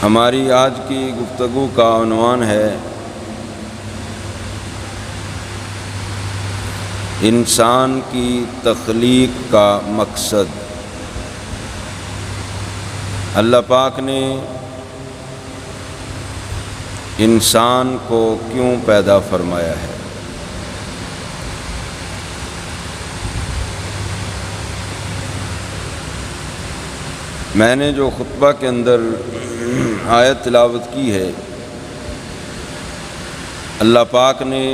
ہماری آج کی گفتگو کا عنوان ہے انسان کی تخلیق کا مقصد۔ اللہ پاک نے انسان کو کیوں پیدا فرمایا ہے؟ میں نے جو خطبہ کے اندر آیت تلاوت کی ہے، اللہ پاک نے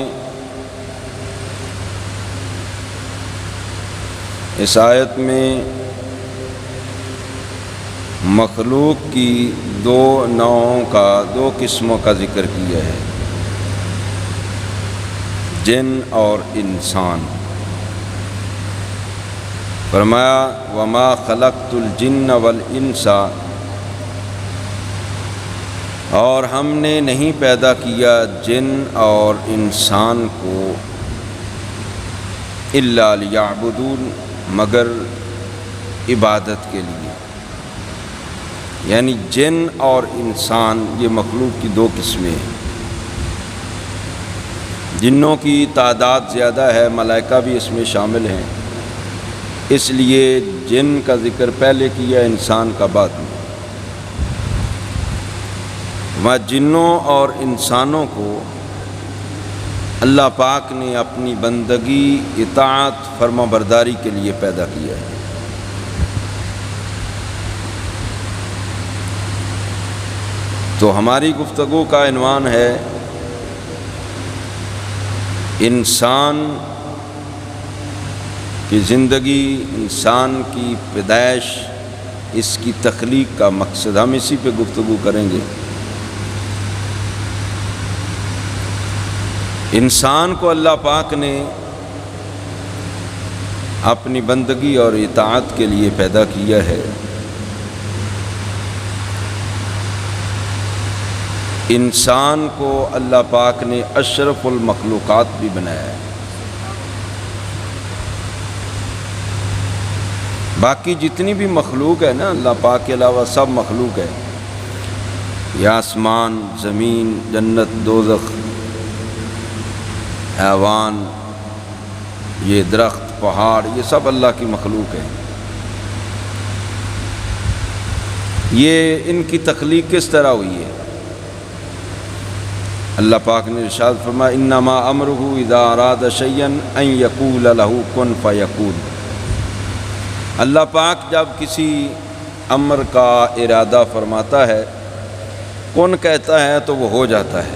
اس آیت میں مخلوق کی دو قسموں کا ذکر کیا ہے، جن اور انسان۔ فرمایا وما خلقت الجن والانس، اور ہم نے نہیں پیدا کیا جن اور انسان کو الا لیعبدون، مگر عبادت کے لیے۔ یعنی جن اور انسان یہ مخلوق کی دو قسمیں ہیں۔ جنوں کی تعداد زیادہ ہے، ملائکہ بھی اس میں شامل ہیں، اس لیے جن کا ذکر پہلے کیا، انسان کا بعد میں۔ جنوں اور انسانوں کو اللہ پاک نے اپنی بندگی، اطاعت، فرما برداری کے لیے پیدا کیا ہے۔ تو ہماری گفتگو کا عنوان ہے انسان کی زندگی، انسان کی پیدائش، اس کی تخلیق کا مقصد۔ ہم اسی پہ گفتگو کریں گے۔ انسان کو اللہ پاک نے اپنی بندگی اور اطاعت کے لیے پیدا کیا ہے۔ انسان کو اللہ پاک نے اشرف المخلوقات بھی بنایا ہے۔ باقی جتنی بھی مخلوق ہے نا، اللہ پاک کے علاوہ سب مخلوق ہے، یہ آسمان، زمین، جنت، دوزخ، حیوان، یہ درخت، پہاڑ، یہ سب اللہ کی مخلوق ہے۔ یہ ان کی تخلیق کس طرح ہوئی ہے؟ اللہ پاک نے ارشاد فرمایا انما امرہ اذا اراد شیئا ان یقول لہ کن فیکون۔ اللہ پاک جب کسی امر کا ارادہ فرماتا ہے، کن کہتا ہے تو وہ ہو جاتا ہے۔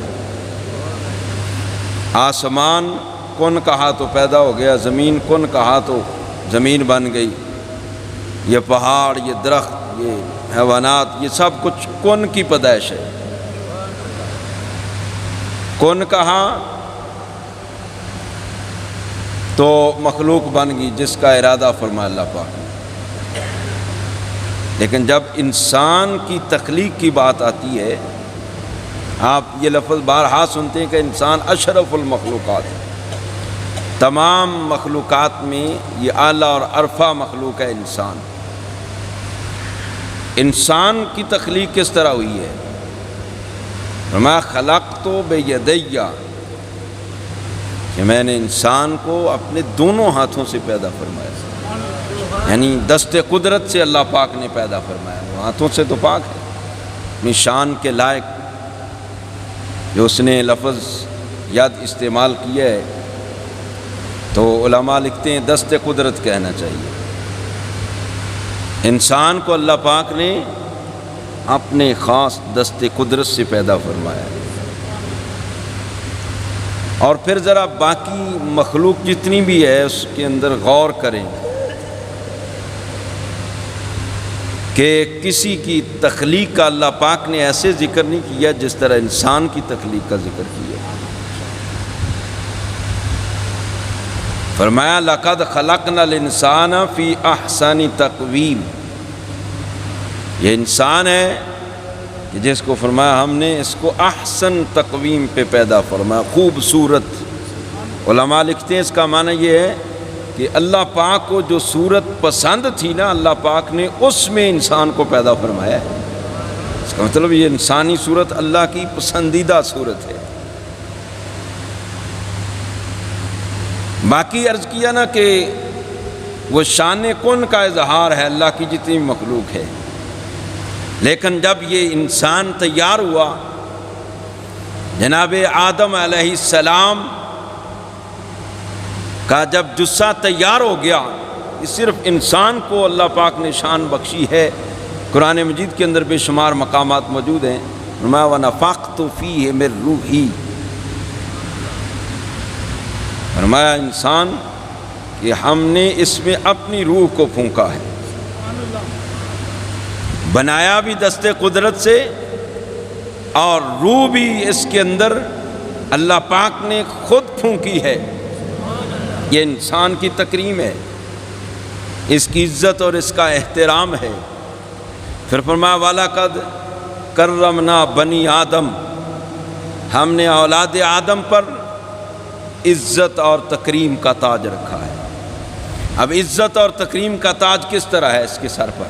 آسمان کن کہا تو پیدا ہو گیا، زمین کن کہا تو زمین بن گئی، یہ پہاڑ، یہ درخت، یہ حیوانات، یہ سب کچھ کن کی پیدائش ہے۔ کن کہا تو مخلوق بن گئی جس کا ارادہ فرمایا اللہ پاک نے۔ لیکن جب انسان کی تخلیق کی بات آتی ہے، آپ یہ لفظ بارہا سنتے ہیں کہ انسان اشرف المخلوقات ہے۔ تمام مخلوقات میں یہ اعلیٰ اور ارفع مخلوق ہے انسان۔ انسان کی تخلیق کس طرح ہوئی ہے؟ میں خلقت بیدی، کہ میں نے انسان کو اپنے دونوں ہاتھوں سے پیدا فرمایا، یعنی دست قدرت سے اللہ پاک نے پیدا فرمایا۔ وہ ہاتھوں سے تو پاک ہے، اپنی شان کے لائق جو اس نے لفظ ید استعمال کیا ہے، تو علماء لکھتے ہیں دست قدرت کہنا چاہیے۔ انسان کو اللہ پاک نے اپنے خاص دست قدرت سے پیدا فرمایا۔ اور پھر ذرا باقی مخلوق جتنی بھی ہے اس کے اندر غور کریں کہ کسی کی تخلیق کا اللہ پاک نے ایسے ذکر نہیں کیا جس طرح انسان کی تخلیق کا ذکر کیا۔ فرمایا لَقَدْ خَلَقْنَا الْإِنسَانَ فِي أَحْسَنِ تَقْوِيمٍ۔ یہ انسان ہے کہ جس کو فرمایا ہم نے اس کو احسن تقویم پہ پیدا فرمایا، خوبصورت۔ علماء لکھتے ہیں اس کا معنی یہ ہے کہ اللہ پاک کو جو صورت پسند تھی نا، اللہ پاک نے اس میں انسان کو پیدا فرمایا ہے۔ اس کا مطلب یہ انسانی صورت اللہ کی پسندیدہ صورت ہے۔ باقی عرض کیا نا کہ وہ شان کن کا اظہار ہے اللہ کی جتنی مخلوق ہے، لیکن جب یہ انسان تیار ہوا، جناب آدم علیہ السلام کا جب جثہ تیار ہو گیا، صرف انسان کو اللہ پاک نے شان بخشی ہے۔ قرآن مجید کے اندر بے شمار مقامات موجود ہیں، فرمایا وَنَفَخْتُ فِيهِ مِن رُوحِي، فرمایا انسان کہ ہم نے اس میں اپنی روح کو پھونکا ہے، بنایا بھی دست قدرت سے، اور روح بھی اس کے اندر اللہ پاک نے خود پھونکی ہے۔ یہ انسان کی تکریم ہے، اس کی عزت اور اس کا احترام ہے۔ پھر فرمایا وَلَقَدْ کَرَّمْنَا بَنِی آدم، ہم نے اولاد آدم پر عزت اور تکریم کا تاج رکھا ہے۔ اب عزت اور تکریم کا تاج کس طرح ہے اس کے سر پر؟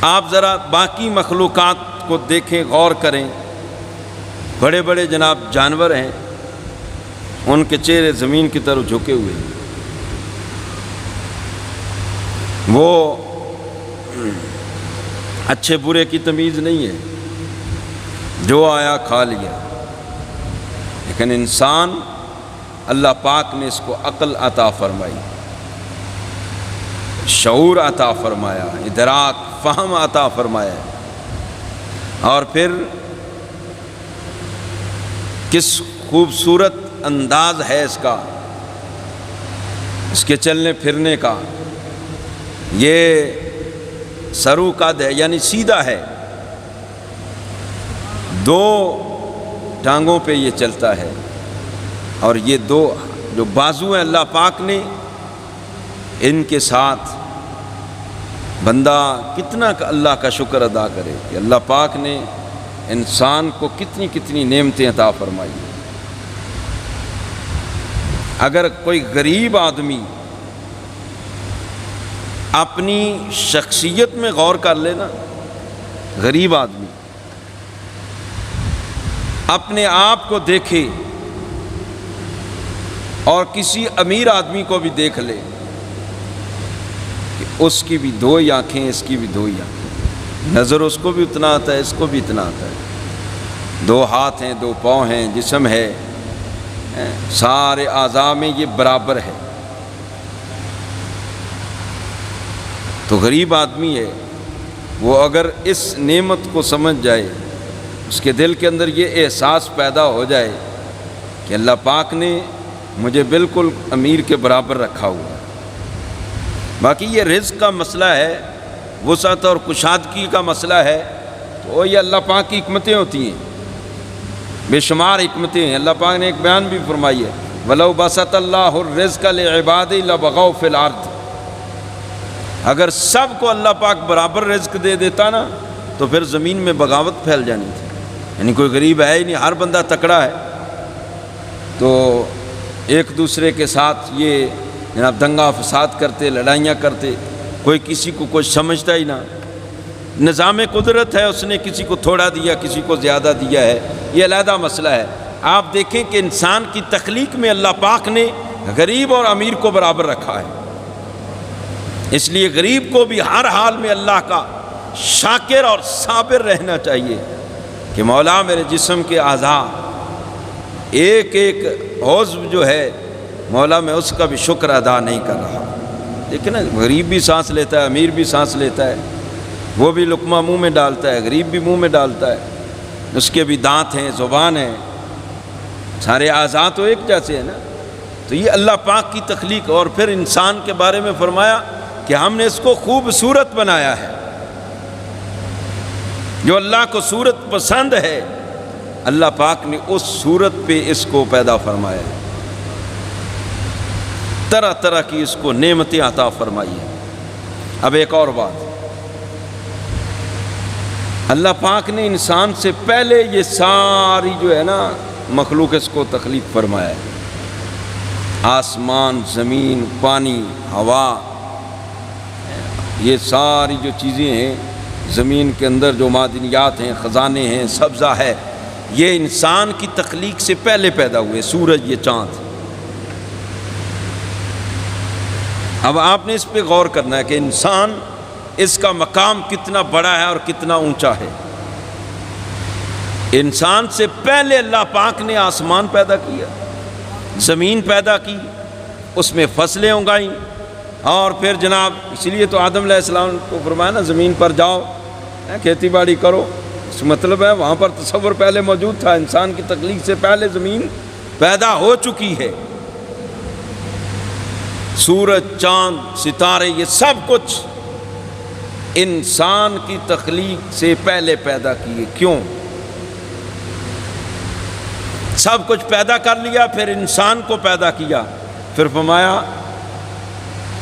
آپ ذرا باقی مخلوقات کو دیکھیں، غور کریں، بڑے بڑے جناب جانور ہیں، ان کے چہرے زمین کی طرف جھکے ہوئے ہیں، وہ اچھے برے کی تمیز نہیں ہے، جو آیا کھا لیا۔ لیکن انسان، اللہ پاک نے اس کو عقل عطا فرمائی، شعور عطا فرمایا، ادراک، فہم عطا فرمایا، اور پھر کس خوبصورت انداز ہے اس کا، اس کے چلنے پھرنے کا۔ یہ سرو قد ہے، یعنی سیدھا ہے، دو ٹانگوں پہ یہ چلتا ہے، اور یہ دو جو بازو ہیں اللہ پاک نے، ان کے ساتھ بندہ کتنا اللہ کا شکر ادا کرے کہ اللہ پاک نے انسان کو کتنی کتنی نعمتیں عطا فرمائی۔ اگر کوئی غریب آدمی اپنی شخصیت میں غور کر لے نا، غریب آدمی اپنے آپ کو دیکھے اور کسی امیر آدمی کو بھی دیکھ لے کہ اس کی بھی دو ہی آنکھیں، اس کی بھی دو ہی آنکھیں، نظر اس کو بھی اتنا آتا ہے، اس کو بھی اتنا آتا ہے، دو ہاتھ ہیں، دو پاؤں ہیں، جسم ہے، سارے اعضاء میں یہ برابر ہے۔ تو غریب آدمی ہے، وہ اگر اس نعمت کو سمجھ جائے، اس کے دل کے اندر یہ احساس پیدا ہو جائے کہ اللہ پاک نے مجھے بالکل امیر کے برابر رکھا ہوا ہے۔ باقی یہ رزق کا مسئلہ ہے، وسعت اور کشادگی کا مسئلہ ہے، تو یہ اللہ پاک کی حکمتیں ہوتی ہیں، بے شمار حکمتیں ہیں۔ اللہ پاک نے ایک بیان بھی فرمائی ہے وَلَوْ بَسَطَ اللَّهُ الرِّزْقَ لِعِبَادِهِ لَبَغَوْا فِي الْأَرْضِ، اگر سب کو اللہ پاک برابر رزق دے دیتا نا تو پھر زمین میں بغاوت پھیل جانی تھی، یعنی کوئی غریب ہے ہی نہیں، ہر بندہ تکڑا ہے، تو ایک دوسرے کے ساتھ یہ جناب دنگا فساد کرتے، لڑائیاں کرتے، کوئی کسی کو کچھ سمجھتا ہی نہ۔ نظام قدرت ہے، اس نے کسی کو تھوڑا دیا، کسی کو زیادہ دیا ہے، یہ علیحدہ مسئلہ ہے۔ آپ دیکھیں کہ انسان کی تخلیق میں اللہ پاک نے غریب اور امیر کو برابر رکھا ہے، اس لیے غریب کو بھی ہر حال میں اللہ کا شاکر اور صابر رہنا چاہیے کہ مولا میرے جسم کے اعضاء، ایک ایک عضو جو ہے مولا میں اس کا بھی شکر ادا نہیں کر رہا۔ لیکن غریب بھی سانس لیتا ہے، امیر بھی سانس لیتا ہے، وہ بھی لقمہ منہ میں ڈالتا ہے، غریب بھی منہ میں ڈالتا ہے، اس کے بھی دانت ہیں، زبان ہے، سارے اعضاء تو ایک جیسے ہیں نا۔ تو یہ اللہ پاک کی تخلیق، اور پھر انسان کے بارے میں فرمایا کہ ہم نے اس کو خوبصورت بنایا ہے، جو اللہ کو صورت پسند ہے اللہ پاک نے اس صورت پہ اس کو پیدا فرمایا ہے، طرح طرح کی اس کو نعمتیں عطا فرمائی ہے۔ اب ایک اور بات، اللہ پاک نے انسان سے پہلے یہ ساری جو ہے نا مخلوق اس کو تخلیق فرمایا ہے، آسمان، زمین، پانی، ہوا، یہ ساری جو چیزیں ہیں زمین کے اندر جو معدنیات ہیں، خزانے ہیں، سبزہ ہے، یہ انسان کی تخلیق سے پہلے پیدا ہوئے، سورج، یہ چاند۔ اب آپ نے اس پہ غور کرنا ہے کہ انسان، اس کا مقام کتنا بڑا ہے اور کتنا اونچا ہے۔ انسان سے پہلے اللہ پاک نے آسمان پیدا کیا، زمین پیدا کی، اس میں فصلیں اگائیں، اور پھر جناب اس لیے تو آدم علیہ السلام کو فرمایا نا زمین پر جاؤ، کھیتی باڑی کرو۔ اس مطلب ہے وہاں پر تصور پہلے موجود تھا، انسان کی تخلیق سے پہلے زمین پیدا ہو چکی ہے۔ سورج، چاند، ستارے، یہ سب کچھ انسان کی تخلیق سے پہلے پیدا کیے۔ کیوں؟ سب کچھ پیدا کر لیا، پھر انسان کو پیدا کیا، پھر فرمایا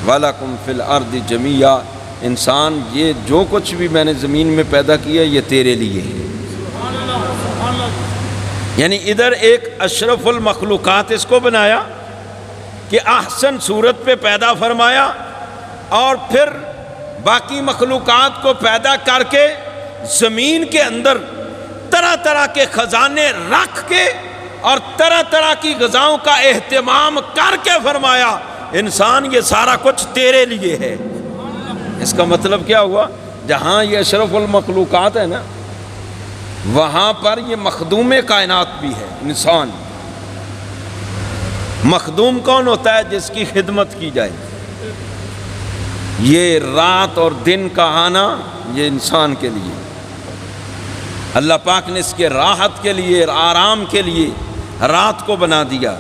وَلَكُمْ فِي الْأَرْضِ جَمِيعًا، انسان یہ جو کچھ بھی میں نے زمین میں پیدا کیا یہ تیرے لیے ہے۔ یعنی ادھر ایک اشرف المخلوقات اس کو بنایا کہ احسن صورت پہ پیدا فرمایا، اور پھر باقی مخلوقات کو پیدا کر کے زمین کے اندر طرح طرح کے خزانے رکھ کے اور طرح طرح کی غذاؤں کا اہتمام کر کے فرمایا انسان یہ سارا کچھ تیرے لیے ہے۔ اس کا مطلب کیا ہوا؟ جہاں یہ اشرف المخلوقات ہے نا، وہاں پر یہ مخدوم کائنات بھی ہے انسان۔ مخدوم کون ہوتا ہے؟ جس کی خدمت کی جائے۔ یہ رات اور دن کا آنا یہ انسان کے لیے، اللہ پاک نے اس کے راحت کے لیے، آرام کے لیے رات کو بنا دیا،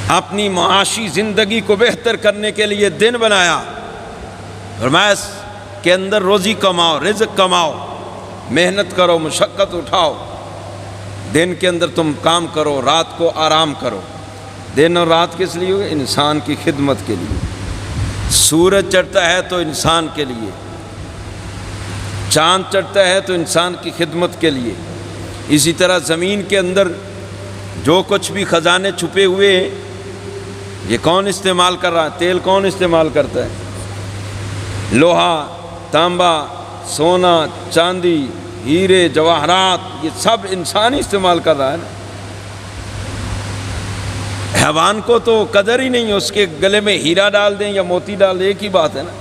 اپنی معاشی زندگی کو بہتر کرنے کے لیے دن بنایا، فرمایا اس کے اندر روزی کماؤ، رزق کماؤ، محنت کرو، مشقت اٹھاؤ، دن کے اندر تم کام کرو، رات کو آرام کرو۔ دن اور رات کس لیے ہوئے؟ انسان کی خدمت کے لیے۔ سورج چڑھتا ہے تو انسان کے لیے، چاند چڑھتا ہے تو انسان کی خدمت کے لیے۔ اسی طرح زمین کے اندر جو کچھ بھی خزانے چھپے ہوئے ہیں یہ کون استعمال کر رہا ہے؟ تیل کون استعمال کرتا ہے؟ لوہا، تانبا، سونا، چاندی، ہیرے، جواہرات، یہ سب انسان ہی استعمال کر رہا ہے نا۔ حیوان کو تو قدر ہی نہیں، اس کے گلے میں ہیرا ڈال دیں یا موتی ڈال دیں، ایک ہی بات ہے نا۔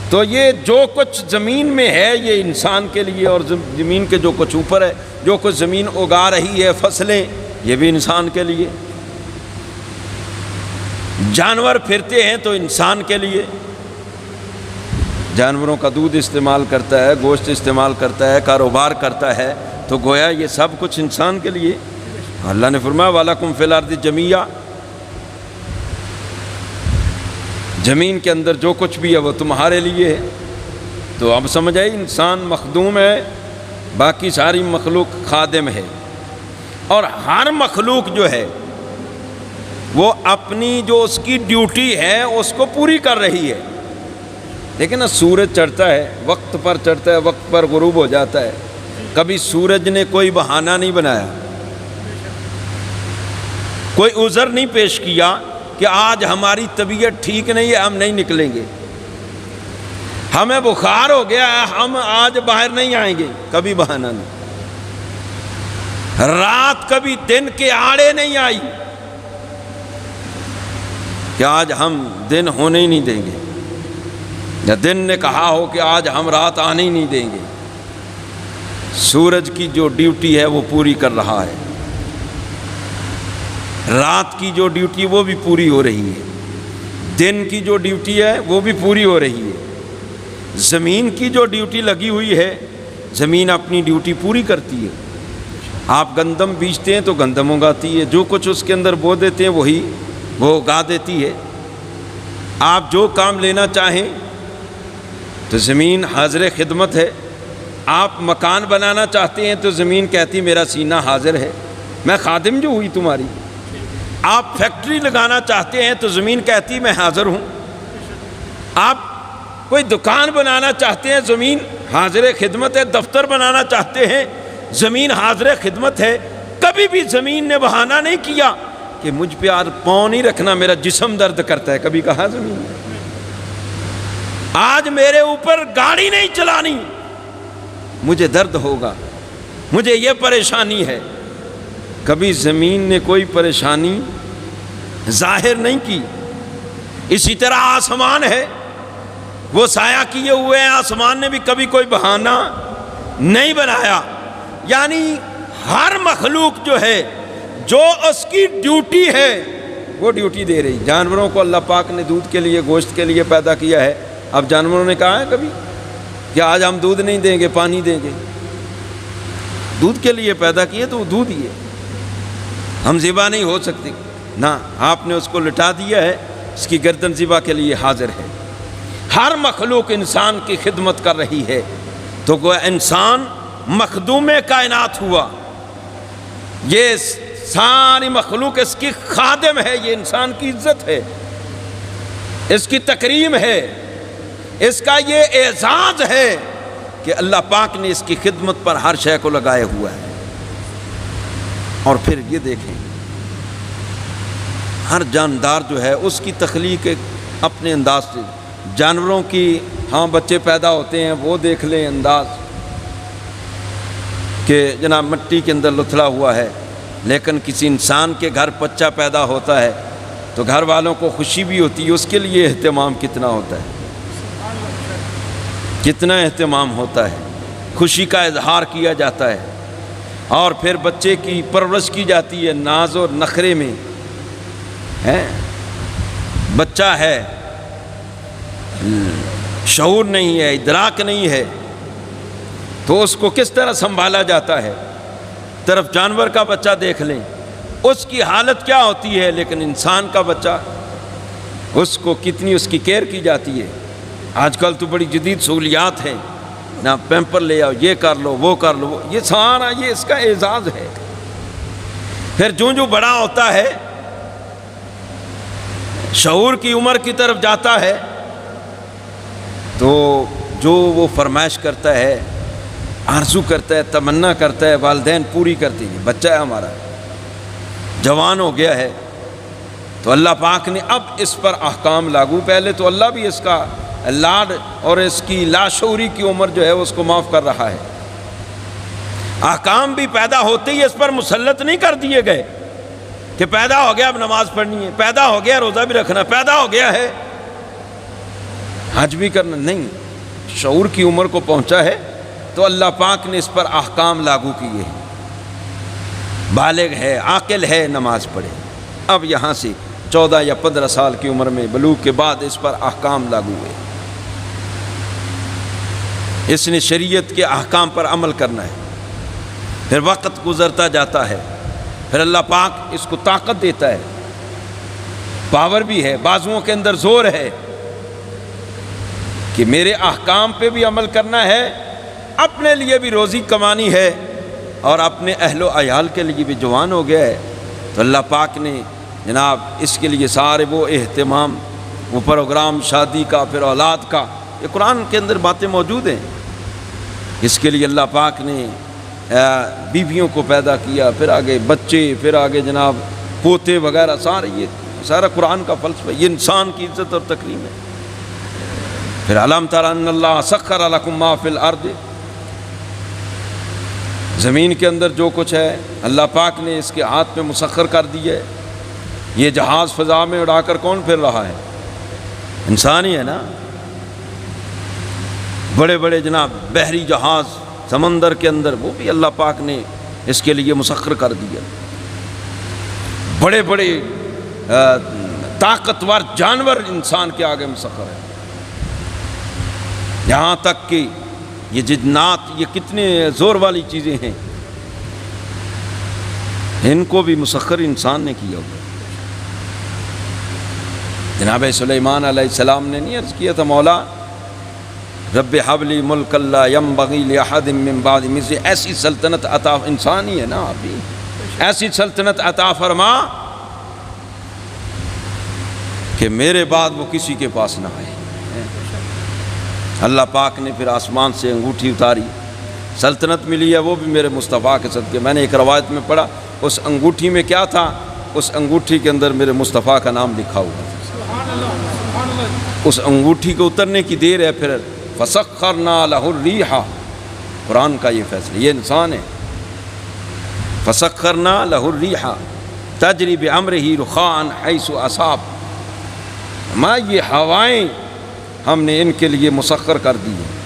تو یہ جو کچھ زمین میں ہے یہ انسان کے لیے، اور زمین کے جو کچھ اوپر ہے، جو کچھ زمین اگا رہی ہے فصلیں، یہ بھی انسان کے لیے۔ جانور پھرتے ہیں تو انسان کے لیے، جانوروں کا دودھ استعمال کرتا ہے، گوشت استعمال کرتا ہے، کاروبار کرتا ہے، تو گویا یہ سب کچھ انسان کے لیے۔ اللہ نے فرمایا وَلَكُمْ فِي الْأَرْضِ جَمِيعًا، زمین کے اندر جو کچھ بھی ہے وہ تمہارے لیے ہے۔ تو اب سمجھ آئی، انسان مخدوم ہے، باقی ساری مخلوق خادم ہے، اور ہر مخلوق جو ہے وہ اپنی جو اس کی ڈیوٹی ہے اس کو پوری کر رہی ہے۔ لیکن سورج چڑھتا ہے، وقت پر چڑھتا ہے، وقت پر غروب ہو جاتا ہے، کبھی سورج نے کوئی بہانہ نہیں بنایا، کوئی عذر نہیں پیش کیا کہ آج ہماری طبیعت ٹھیک نہیں ہے، ہم نہیں نکلیں گے، ہمیں بخار ہو گیا ہے، ہم آج باہر نہیں آئیں گے، کبھی بہانہ نہیں۔ رات کبھی دن کے آڑے نہیں آئی کہ آج ہم دن ہونے ہی نہیں دیں گے، یا دن نے کہا ہو کہ آج ہم رات آنے ہی نہیں دیں گے۔ سورج کی جو ڈیوٹی ہے وہ پوری کر رہا ہے، رات کی جو ڈیوٹی وہ بھی پوری ہو رہی ہے، دن کی جو ڈیوٹی ہے وہ بھی پوری ہو رہی ہے۔ زمین کی جو ڈیوٹی لگی ہوئی ہے، زمین اپنی ڈیوٹی پوری کرتی ہے۔ آپ گندم بیچتے ہیں تو گندم اگاتی ہے، جو کچھ اس کے اندر بو دیتے ہیں وہی وہ اگا دیتی ہے۔ آپ جو کام لینا چاہیں تو زمین حاضر خدمت ہے۔ آپ مکان بنانا چاہتے ہیں تو زمین کہتی میرا سینہ حاضر ہے، میں خادم جو ہوئی تمہاری۔ آپ فیکٹری لگانا چاہتے ہیں تو زمین کہتی میں حاضر ہوں۔ آپ کوئی دکان بنانا چاہتے ہیں، زمین حاضر خدمت ہے۔ دفتر بنانا چاہتے ہیں، زمین حاضر خدمت ہے۔ کبھی بھی زمین نے بہانہ نہیں کیا کہ مجھ پہ آج پاؤں نہیں رکھنا، میرا جسم درد کرتا ہے، کبھی کہا زمین نے؟ آج میرے اوپر گاڑی نہیں چلانی، مجھے درد ہوگا، مجھے یہ پریشانی ہے۔ کبھی زمین نے کوئی پریشانی ظاہر نہیں کی۔ اسی طرح آسمان ہے، وہ سایہ کیے ہوئے ہیں، آسمان نے بھی کبھی کوئی بہانہ نہیں بنایا۔ یعنی ہر مخلوق جو ہے، جو اس کی ڈیوٹی ہے وہ ڈیوٹی دے رہی۔ جانوروں کو اللہ پاک نے دودھ کے لیے، گوشت کے لیے پیدا کیا ہے۔ اب جانوروں نے کہا ہے کبھی کہ آج ہم دودھ نہیں دیں گے، پانی دیں گے؟ دودھ کے لیے پیدا کیے تو وہ دودھ ہی ہے، ہم ذبح نہیں ہو سکتے نا، آپ نے اس کو لٹا دیا ہے، اس کی گردن ذبح کے لیے حاضر ہے۔ ہر مخلوق انسان کی خدمت کر رہی ہے، تو وہ انسان مخدوم کائنات ہوا۔ یہ ساری مخلوق اس کی خادم ہے، یہ انسان کی عزت ہے، اس کی تکریم ہے، اس کا یہ اعزاز ہے کہ اللہ پاک نے اس کی خدمت پر ہر شے کو لگائے ہوا ہے۔ اور پھر یہ دیکھیں، ہر جاندار جو ہے اس کی تخلیق ایک اپنے انداز سے، جانوروں کی ہاں بچے پیدا ہوتے ہیں، وہ دیکھ لیں انداز کہ جناب مٹی کے اندر لتھڑا ہوا ہے، لیکن کسی انسان کے گھر بچہ پیدا ہوتا ہے تو گھر والوں کو خوشی بھی ہوتی ہے، اس کے لیے اہتمام کتنا ہوتا ہے، کتنا اہتمام ہوتا ہے، خوشی کا اظہار کیا جاتا ہے، اور پھر بچے کی پرورش کی جاتی ہے ناز اور نخرے میں، ہے بچہ ہے، شعور نہیں ہے، ادراک نہیں ہے، تو اس کو کس طرح سنبھالا جاتا ہے۔ طرف جانور کا بچہ دیکھ لیں، اس کی حالت کیا ہوتی ہے، لیکن انسان کا بچہ، اس کو کتنی اس کی کیئر کی جاتی ہے۔ آج کل تو بڑی جدید سہولیات ہیں، نہ پیمپر لے آؤ، یہ کر لو، وہ کر لو، یہ سارا یہ اس کا اعزاز ہے۔ پھر جو بڑا ہوتا ہے، شعور کی عمر کی طرف جاتا ہے، تو جو وہ فرمائش کرتا ہے، آرزو کرتا ہے، تمنا کرتا ہے، والدین پوری کرتے ہیں۔ بچہ ہے ہمارا، جوان ہو گیا ہے، تو اللہ پاک نے اب اس پر احکام لاگو، پہلے تو اللہ بھی اس کا لاڈ اور اس کی لاشعوری کی عمر جو ہے اس کو معاف کر رہا ہے۔ احکام بھی پیدا ہوتے ہی اس پر مسلط نہیں کر دیے گئے کہ پیدا ہو گیا اب نماز پڑھنی ہے، پیدا ہو گیا روزہ بھی رکھنا، پیدا ہو گیا ہے حج بھی کرنا، نہیں، شعور کی عمر کو پہنچا ہے تو اللہ پاک نے اس پر احکام لاگو کیے ہیں۔ بالغ ہے، عاقل ہے، نماز پڑھے۔ اب یہاں سے 14 یا 15 سال کی عمر میں بلوغ کے بعد اس پر احکام لاگو ہوئے، اس نے شریعت کے احکام پر عمل کرنا ہے۔ پھر وقت گزرتا جاتا ہے، پھر اللہ پاک اس کو طاقت دیتا ہے، پاور بھی ہے، بازوؤں کے اندر زور ہے کہ میرے احکام پہ بھی عمل کرنا ہے، اپنے لیے بھی روزی کمانی ہے، اور اپنے اہل و عیال کے لیے بھی جوان ہو گیا ہے، تو اللہ پاک نے جناب اس کے لیے سارے وہ اہتمام، وہ پروگرام شادی کا، پھر اولاد کا، یہ قرآن کے اندر باتیں موجود ہیں۔ اس کے لیے اللہ پاک نے بیویوں کو پیدا کیا، پھر آگے بچے، پھر آگے جناب پوتے وغیرہ، سارے یہ سارا قرآن کا فلسفہ، یہ انسان کی عزت اور تکریم ہے۔ پھر علم تر ان اللہ سخر لکم ما فی الارض، زمین کے اندر جو کچھ ہے اللہ پاک نے اس کے ہاتھ میں مسخر کر دیا ہے۔ یہ جہاز فضا میں اڑا کر کون پھر رہا ہے؟ انسان ہی ہے نا۔ بڑے بڑے جناب بحری جہاز سمندر کے اندر، وہ بھی اللہ پاک نے اس کے لیے مسخر کر دیا۔ بڑے بڑے طاقتور جانور انسان کے آگے مسخر ہے، یہاں تک کہ یہ جنات، یہ کتنے زور والی چیزیں ہیں، ان کو بھی مسخر انسان نے کیا ہوا۔ جناب سلیمان علیہ السلام نے نہیں عرض کیا تھا، مولا رب حب لی ملک لا ینبغی لأحد من بعدی، مجھے ایسی سلطنت عطا، انسان ہی ہے نا آپ بھی، ایسی سلطنت عطا فرما کہ میرے بعد وہ کسی کے پاس نہ آئے۔ اللہ پاک نے پھر آسمان سے انگوٹھی اتاری، سلطنت ملی ہے وہ بھی میرے مصطفیٰ کے صدقے۔ میں نے ایک روایت میں پڑھا، اس انگوٹھی میں کیا تھا؟ اس انگوٹھی کے اندر میرے مصطفیٰ کا نام لکھا ہوا تھا۔ اس انگوٹھی کے اترنے کی دیر ہے، پھر فسخرنا لہ الریح، قرآن کا یہ فیصلہ، یہ انسان ہے۔ فسخرنا لہ الریح تجری بامرہ رخاء حیث اصاب، ما یہ ہوائیں ہم نے ان کے لیے مسخر کر دی ہیں،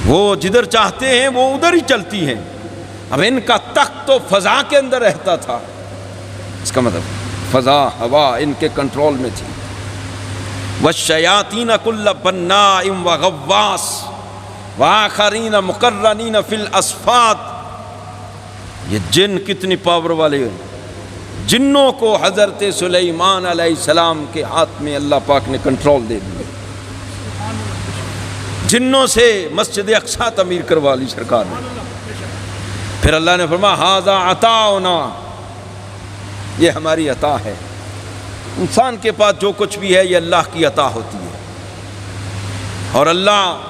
وہ جدھر چاہتے ہیں وہ ادھر ہی چلتی ہیں۔ اب ان کا تخت تو فضا کے اندر رہتا تھا، اس کا مطلب فضا ہوا ان کے کنٹرول میں تھی۔ والشیاطین کل بناء وغواص وآخرین مقرنین فی الاصفاد، یہ جن کتنی پاور والے ہیں۔ جنوں کو حضرت سلیمان علیہ السلام کے ہاتھ میں اللہ پاک نے کنٹرول دے دیا، جنوں سے مسجد اقصی تعمیر کروا لی سرکار نے۔ پھر اللہ نے فرمایا ھذا عطاؤنا، یہ ہماری عطا ہے۔ انسان کے پاس جو کچھ بھی ہے یہ اللہ کی عطا ہوتی ہے، اور اللہ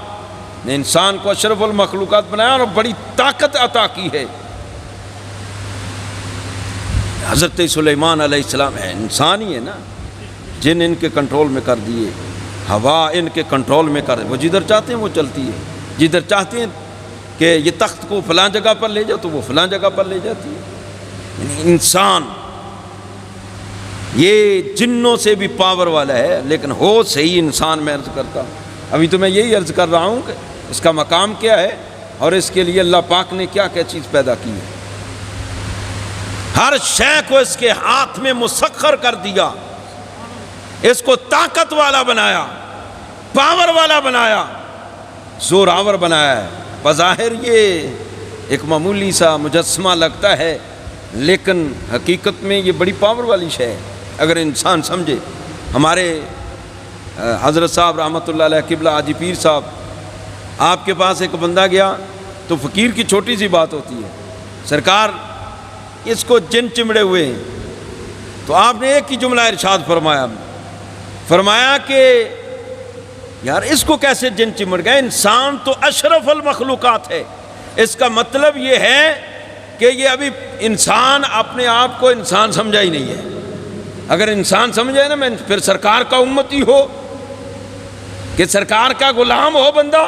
نے انسان کو اشرف المخلوقات بنایا اور بڑی طاقت عطا کی ہے۔ حضرت سلیمان علیہ السلام ہے، انسان ہی ہے نا، جن ان کے کنٹرول میں کر دیے، ہوا ان کے کنٹرول میں کر، وہ جدھر چاہتے ہیں وہ چلتی ہے، جدھر چاہتے ہیں کہ یہ تخت کو فلاں جگہ پر لے جاؤ تو وہ فلاں جگہ پر لے جاتی ہے۔ یعنی انسان یہ جنوں سے بھی پاور والا ہے، لیکن ہو صحیح انسان میں عرض کرتا ہوں۔ ابھی تو میں یہی عرض کر رہا ہوں کہ اس کا مقام کیا ہے اور اس کے لیے اللہ پاک نے کیا کیا چیز پیدا کی ہے۔ ہر شے کو اس کے ہاتھ میں مسخر کر دیا، اس کو طاقت والا بنایا، پاور والا بنایا، زور آور بنایا ہے۔ بظاہر یہ ایک معمولی سا مجسمہ لگتا ہے، لیکن حقیقت میں یہ بڑی پاور والی شے ہے اگر انسان سمجھے۔ ہمارے حضرت صاحب رحمۃ اللہ علیہ قبلہ حاجی پیر صاحب، آپ کے پاس ایک بندہ گیا تو فقیر کی چھوٹی سی بات ہوتی ہے، سرکار اس کو جن چمڑے ہوئے ہیں، تو آپ نے ایک ہی جملہ ارشاد فرمایا کہ یار اس کو کیسے جن چمڑ گئے، انسان تو اشرف المخلوقات ہے۔ اس کا مطلب یہ ہے کہ یہ ابھی انسان اپنے آپ کو انسان سمجھا ہی نہیں ہے۔ اگر انسان سمجھے نا، میں پھر سرکار کا امتی ہو، کہ سرکار کا غلام ہو، بندہ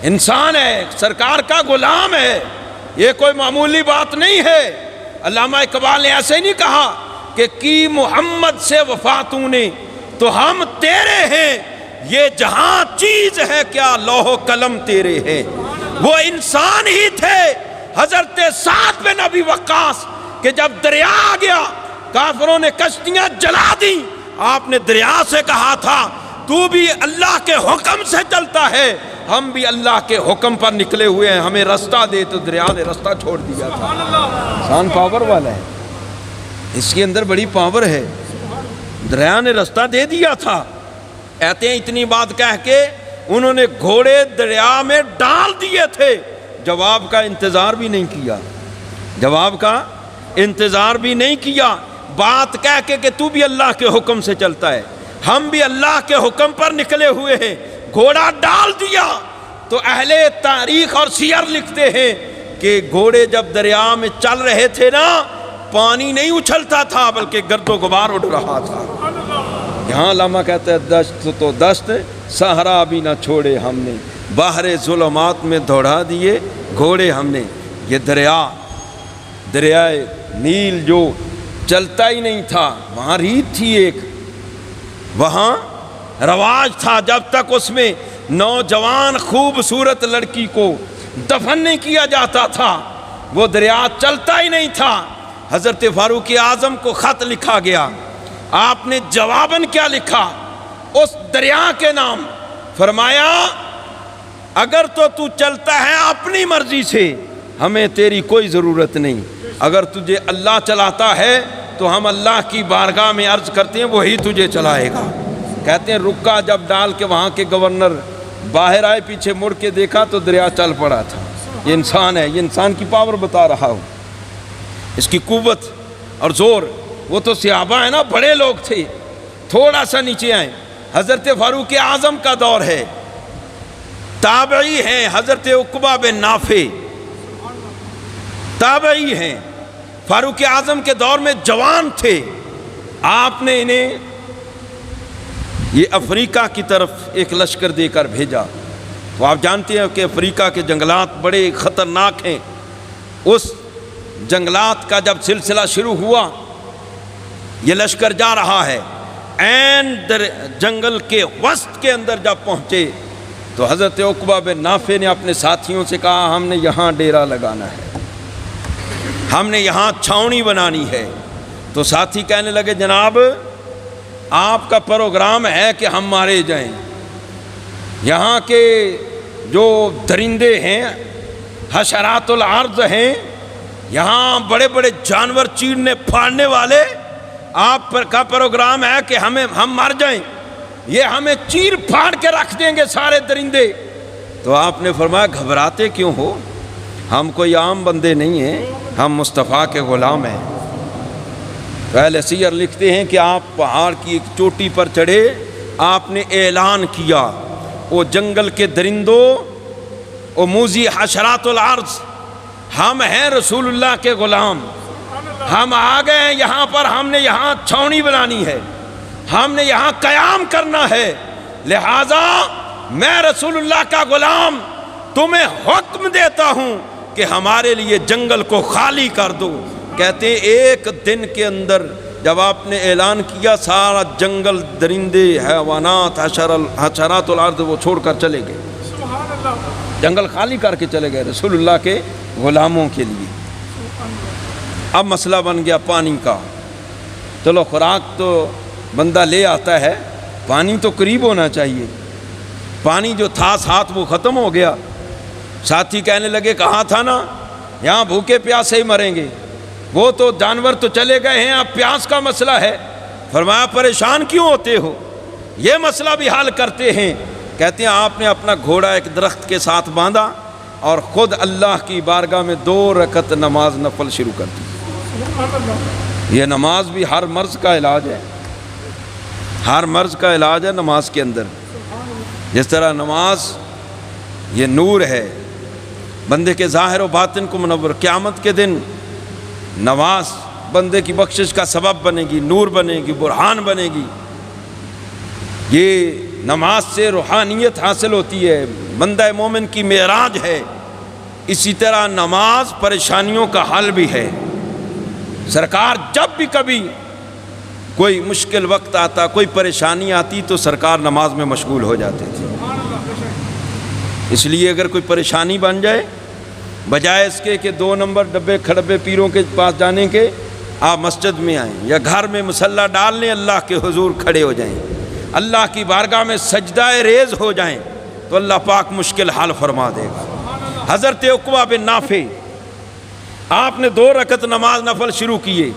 انسان ہے، سرکار کا غلام ہے، یہ کوئی معمولی بات نہیں ہے۔ علامہ اقبال نے ایسے نہیں کہا کہ کی محمد سے وفا تو نے تو ہم تیرے ہیں، یہ جہاں چیز ہے کیا لوح و قلم تیرے ہیں۔ وہ انسان ہی تھے حضرت سعد بن ابی وقاص کہ جب دریا آ گیا، کافروں نے کشتیاں جلا دی، آپ نے دریا سے کہا تھا تو بھی اللہ کے حکم سے چلتا ہے، ہم بھی اللہ کے حکم پر نکلے ہوئے ہیں، ہمیں رستہ دے، تو دریا نے رستہ چھوڑ دیا تھا۔ انسان پاور والا ہے، اس کے اندر بڑی پاور ہے، دریا نے رستہ دے دیا تھا۔ کہتے ہیں اتنی بات کہہ کے انہوں نے گھوڑے دریا میں ڈال دیے تھے، جواب کا انتظار بھی نہیں کیا، جواب کا انتظار بھی نہیں کیا، بات کہہ کے کہ تو بھی اللہ کے حکم سے چلتا ہے، ہم بھی اللہ کے حکم پر نکلے ہوئے ہیں، گھوڑا ڈال دیا۔ تو اہل تاریخ اور سیر لکھتے ہیں کہ گھوڑے جب دریا میں چل رہے تھے نا، پانی نہیں اچھلتا تھا بلکہ گرد و غبار اڑ رہا تھا۔ یہاں علامہ کہتا ہے دشت تو دشت صحرا بھی نہ چھوڑے ہم نے، باہر ظلمات میں دوڑا دیے گھوڑے ہم نے۔ یہ دریائے نیل جو چلتا ہی نہیں تھا، وہاں ریت تھی، ایک وہاں رواج تھا، جب تک اس میں نوجوان خوبصورت لڑکی کو دفن نہیں کیا جاتا تھا وہ دریا چلتا ہی نہیں تھا۔ حضرت فاروق اعظم کو خط لکھا گیا، آپ نے جواباً کیا لکھا اس دریا کے نام، فرمایا اگر تو چلتا ہے اپنی مرضی سے ہمیں تیری کوئی ضرورت نہیں، اگر تجھے اللہ چلاتا ہے تو ہم اللہ کی بارگاہ میں عرض کرتے ہیں وہی تجھے چلائے گا۔ کہتے ہیں رکا جب ڈال کے وہاں کے گورنر باہر آئے، پیچھے مڑ کے دیکھا تو دریا چل پڑا تھا۔ یہ انسان ہے، یہ انسان کی پاور بتا رہا ہوں، اس کی قوت اور زور۔ وہ تو صحابہ ہیں نا، بڑے لوگ تھے، تھوڑا سا نیچے آئیں، حضرت فاروق اعظم کا دور ہے، تابعی ہیں حضرت عقبہ بن نافع، تابعی ہیں، فاروق اعظم کے دور میں جوان تھے، آپ نے انہیں یہ افریقہ کی طرف ایک لشکر دے کر بھیجا۔ تو آپ جانتے ہیں کہ افریقہ کے جنگلات بڑے خطرناک ہیں۔ اس جنگلات کا جب سلسلہ شروع ہوا، یہ لشکر جا رہا ہے، عین جنگل کے وسط کے اندر جب پہنچے تو حضرت عقبہ بن نافع نے اپنے ساتھیوں سے کہا ہم نے یہاں ڈیرا لگانا ہے، ہم نے یہاں چھاؤنی بنانی ہے۔ تو ساتھی کہنے لگے جناب آپ کا پروگرام ہے کہ ہم مارے جائیں، یہاں کے جو درندے ہیں، حشرات الارض ہیں، یہاں بڑے بڑے جانور چیرنے پھاڑنے والے، آپ پر کا پروگرام ہے کہ ہم مر جائیں، یہ ہمیں چیر پھاڑ کے رکھ دیں گے سارے درندے۔ تو آپ نے فرمایا گھبراتے کیوں ہو، ہم کوئی عام بندے نہیں ہیں، ہم مصطفیٰ کے غلام ہیں۔ اہل سیر لکھتے ہیں کہ آپ پہاڑ کی ایک چوٹی پر چڑھے، آپ نے اعلان کیا او جنگل کے درندوں، او موذی حشرات الارض، ہم ہیں رسول اللہ کے غلام، ہم آ گئے ہیں یہاں پر، ہم نے یہاں چھاؤنی بنانی ہے، ہم نے یہاں قیام کرنا ہے، لہذا میں رسول اللہ کا غلام تمہیں حکم دیتا ہوں کہ ہمارے لیے جنگل کو خالی کر دو۔ کہتے ہیں ایک دن کے اندر جب آپ نے اعلان کیا سارا جنگل، درندے، حیوانات، حشرات الارض وہ چھوڑ کر چلے گئے، جنگل خالی کر کے چلے گئے رسول اللہ کے غلاموں کے لیے۔ اب مسئلہ بن گیا پانی کا۔ چلو خوراک تو بندہ لے آتا ہے، پانی تو قریب ہونا چاہیے۔ پانی جو تھا ساتھ وہ ختم ہو گیا۔ ساتھی کہنے لگے کہاں تھا نا یہاں بھوکے پیاسے ہی مریں گے، وہ تو جانور تو چلے گئے ہیں، اب پیاس کا مسئلہ ہے۔ فرمایا پریشان کیوں ہوتے ہو، یہ مسئلہ بھی حل کرتے ہیں۔ کہتے ہیں آپ نے اپنا گھوڑا ایک درخت کے ساتھ باندھا اور خود اللہ کی بارگاہ میں 2 رکعت نماز نفل شروع کر دی۔ یہ نماز بھی ہر مرض کا علاج ہے، ہر مرض کا علاج ہے نماز کے اندر۔ جس طرح نماز یہ نور ہے، بندے کے ظاہر و باطن کو منور، قیامت کے دن نماز بندے کی بخشش کا سبب بنے گی، نور بنے گی، برہان بنے گی۔ یہ نماز سے روحانیت حاصل ہوتی ہے، بندہ مومن کی معراج ہے۔ اسی طرح نماز پریشانیوں کا حل بھی ہے۔ سرکار جب بھی کبھی کوئی مشکل وقت آتا، کوئی پریشانی آتی تو سرکار نماز میں مشغول ہو جاتے تھے۔ اس لیے اگر کوئی پریشانی بن جائے، بجائے اس کے کہ 2 نمبر ڈبے کھڑبے پیروں کے پاس جانے کے، آپ مسجد میں آئیں یا گھر میں مصلی ڈال لیں، اللہ کے حضور کھڑے ہو جائیں، اللہ کی بارگاہ میں سجدہ ریز ہو جائیں تو اللہ پاک مشکل حل فرما دے گا۔ حضرت عقبہ بن نافع آپ نے 2 رکعت نماز نفل شروع کیے،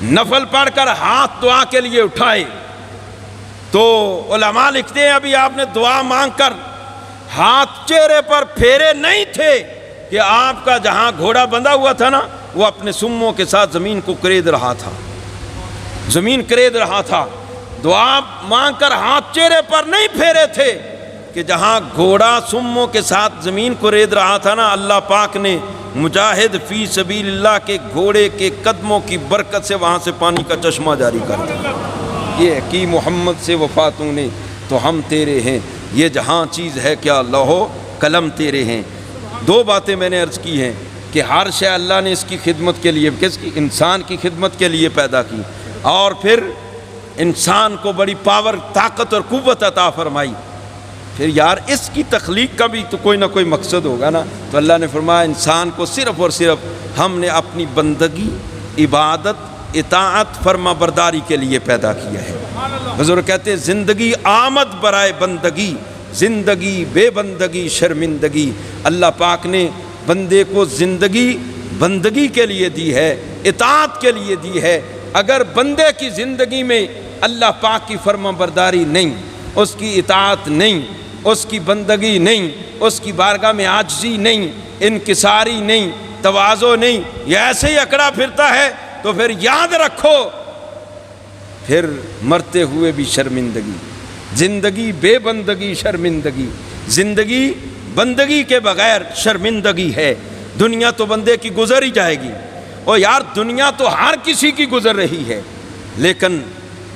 نفل پڑھ کر ہاتھ دعا کے لیے اٹھائے تو علماء لکھتے ہیں ابھی آپ نے دعا مانگ کر ہاتھ چہرے پر پھیرے نہیں تھے کہ آپ کا جہاں گھوڑا بندھا ہوا تھا نا وہ اپنے سموں کے ساتھ زمین کو کرید رہا تھا، زمین کرید رہا تھا۔ دعا مانگ کر ہاتھ چہرے پر نہیں پھیرے تھے کہ جہاں گھوڑا سموں کے ساتھ زمین کو رید رہا تھا نا، اللہ پاک نے مجاہد فی سبیل اللہ کے گھوڑے کے قدموں کی برکت سے وہاں سے پانی کا چشمہ جاری کر دیا۔ یہ کی محمد سے وفاتوں نے تو ہم تیرے ہیں، یہ جہاں چیز ہے کیا لوح قلم تیرے ہیں۔ 2 باتیں میں نے عرض کی ہیں کہ ہر شے اللہ نے اس کی خدمت کے لیے، کس کی؟ انسان کی خدمت کے لیے پیدا کی، اور پھر انسان کو بڑی پاور، طاقت اور قوت عطا فرمائی۔ پھر یار اس کی تخلیق کا بھی تو کوئی نہ کوئی مقصد ہوگا نا، تو اللہ نے فرمایا انسان کو صرف اور صرف ہم نے اپنی بندگی، عبادت، اطاعت، فرما برداری کے لیے پیدا کیا ہے۔ حضور کہتے ہیں زندگی آمد برائے بندگی، زندگی بے بندگی شرمندگی۔ اللہ پاک نے بندے کو زندگی بندگی کے لیے دی ہے، اطاعت کے لیے دی ہے۔ اگر بندے کی زندگی میں اللہ پاک کی فرما برداری نہیں، اس کی اطاعت نہیں، اس کی بندگی نہیں، اس کی بارگاہ میں عاجزی نہیں، انکساری نہیں، تواضع نہیں، یہ ایسے ہی اکڑا پھرتا ہے تو پھر یاد رکھو پھر مرتے ہوئے بھی شرمندگی۔ زندگی بے بندگی شرمندگی، زندگی بندگی کے بغیر شرمندگی ہے۔ دنیا تو بندے کی گزر ہی جائے گی، اور یار دنیا تو ہر کسی کی گزر رہی ہے، لیکن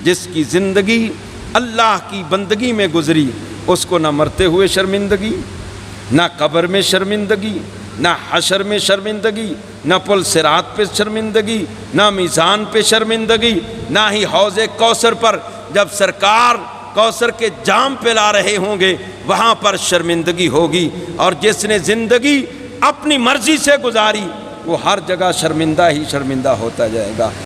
جس کی زندگی اللہ کی بندگی میں گزری، اس کو نہ مرتے ہوئے شرمندگی، نہ قبر میں شرمندگی، نہ حشر میں شرمندگی، نہ پل صراط پہ شرمندگی، نہ میزان پہ شرمندگی، نہ ہی حوض کوثر پر جب سرکار کوثر کے جام پلا رہے ہوں گے وہاں پر شرمندگی ہوگی۔ اور جس نے زندگی اپنی مرضی سے گزاری وہ ہر جگہ شرمندہ ہی شرمندہ ہوتا جائے گا۔